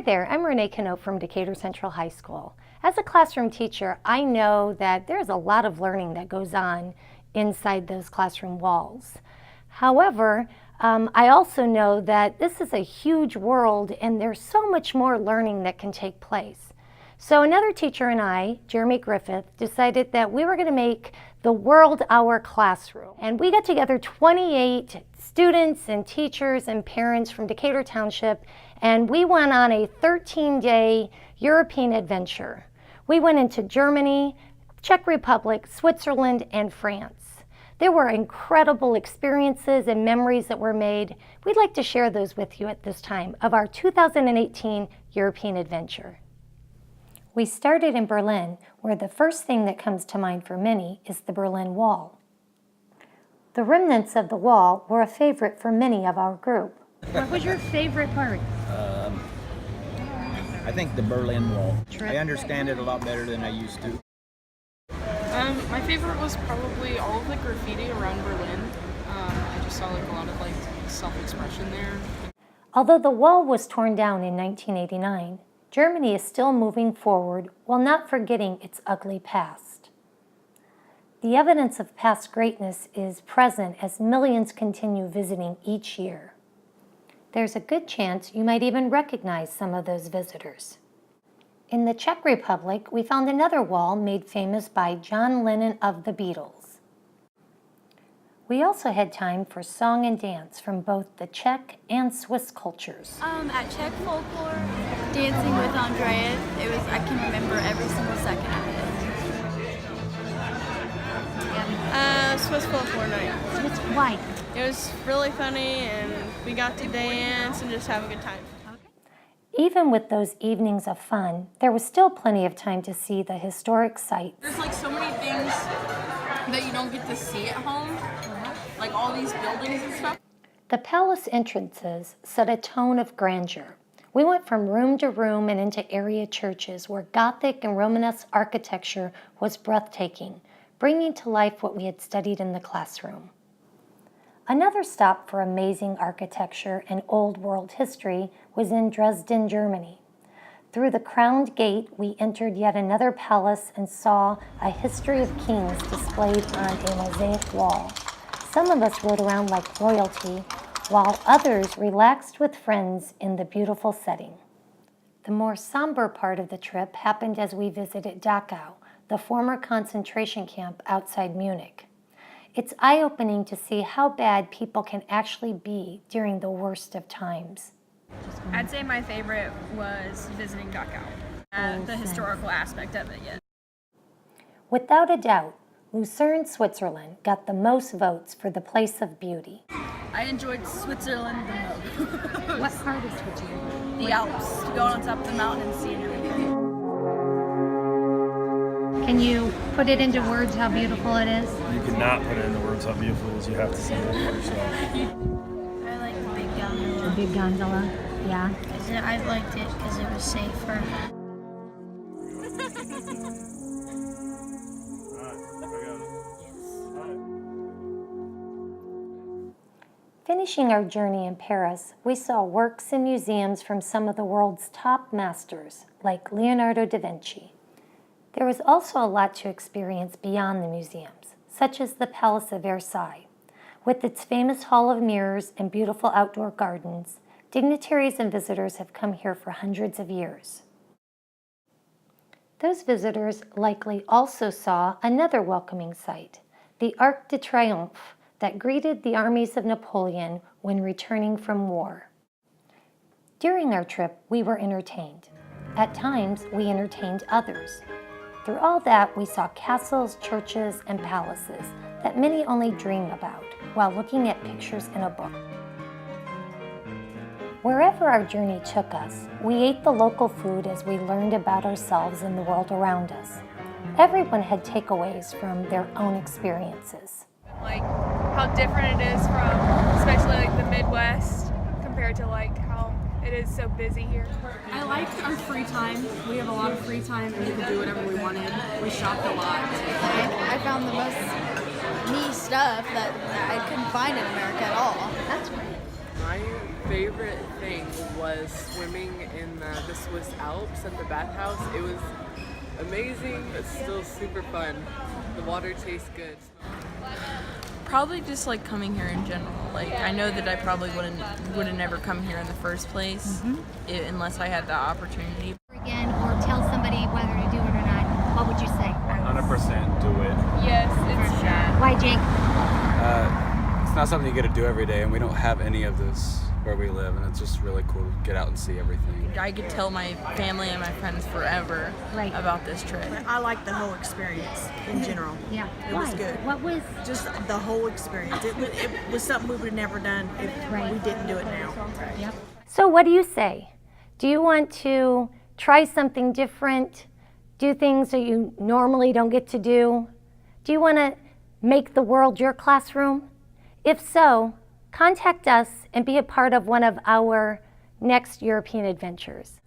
Hi there, I'm Renee Canote from Decatur Central High School. As a classroom teacher, I know that there's a lot of learning that goes on inside those classroom walls. However, I also know that this is a huge world and there's so much more learning that can take place. So another teacher and I, Jeremy Griffith, decided that we were going to make the world our classroom. And we got together 28 students and teachers and parents from Decatur Township, and we went on a 13-day European adventure. We went into Germany, Czech Republic, Switzerland, and France. There were incredible experiences and memories that were made. We'd like to share those with you at this time of our 2018 European adventure. We started in Berlin, where the first thing that comes to mind for many is the Berlin Wall. The remnants of the wall were a favorite for many of our group. What was your favorite part? I think the Berlin Wall. I understand it a lot better than I used to. My favorite was probably all of the graffiti around Berlin. I just saw like a lot of self-expression there. Although the wall was torn down in 1989, Germany is still moving forward while not forgetting its ugly past. The evidence of past greatness is present as millions continue visiting each year. There's a good chance you might even recognize some of those visitors. In the Czech Republic, we found another wall made famous by John Lennon of the Beatles. We also had time for song and dance from both the Czech and Swiss cultures. At Czech folklore, dancing with Andrea, I can remember every single second of it. Swiss folklore night. Why? It was really funny and we got to dance and just have a good time. Even with those evenings of fun, there was still plenty of time to see the historic sites. There's like so many things that you don't get to see at home, like all these buildings and stuff. The palace entrances set a tone of grandeur. We went from room to room and into area churches where Gothic and Romanesque architecture was breathtaking, bringing to life what we had studied in the classroom. Another stop for amazing architecture and old world history was in Dresden, Germany. Through the crowned gate, we entered yet another palace and saw a history of kings displayed on a mosaic wall. Some of us rode around like royalty, while others relaxed with friends in the beautiful setting. The more somber part of the trip happened as we visited Dachau, the former concentration camp outside Munich. It's eye-opening to see how bad people can actually be during the worst of times. I'd say my favorite was visiting Dachau, the historical aspect of it, yes. Without a doubt, Lucerne, Switzerland got the most votes for the place of beauty. I enjoyed Switzerland the most. What part of Switzerland? The Alps, going on top of the mountain and seeing everything. Can you put it into words how beautiful it is? You cannot put it into words how beautiful it is. You have to see it yourself. I like the big gondola. The big gondola, yeah. I liked it because it was safer. Finishing our journey in Paris, we saw works in museums from some of the world's top masters, like Leonardo da Vinci. There was also a lot to experience beyond the museums, such as the Palace of Versailles. With its famous Hall of Mirrors and beautiful outdoor gardens, dignitaries and visitors have come here for hundreds of years. Those visitors likely also saw another welcoming sight, the Arc de Triomphe that greeted the armies of Napoleon when returning from war. During our trip, we were entertained. At times, we entertained others. Through all that, we saw castles, churches, and palaces that many only dream about while looking at pictures in a book. Wherever our journey took us, we ate the local food as we learned about ourselves and the world around us. Everyone had takeaways from their own experiences. Like how different it is from especially like the Midwest compared to like how it is so busy here. I liked our free time. We have a lot of free time and we could do whatever we wanted. We shopped a lot. I found the most neat stuff that I couldn't find in America at all. That's great. My favorite thing was swimming in the Swiss Alps at the bathhouse. It was amazing, but still super fun. The water tastes good. Probably just like coming here in general. Like I know that I probably would have never come here in the first place unless I had the opportunity. Again, or tell somebody whether to do it or not, what would you say? 100% do it. Yes, it's Why, Jake? It's not something you get to do every day, and we don't have any of this where we live, and it's just really cool to get out and see everything. I could tell my family and my friends forever about this trip. I liked the whole experience in general. Yeah. It was good. What was? Just the whole experience. It was something we would have never done if we didn't do it now. Yep. So what do you say? Do you want to try something different? Do things that you normally don't get to do? Do you want to make the world your classroom? If so, contact us and be a part of one of our next European adventures.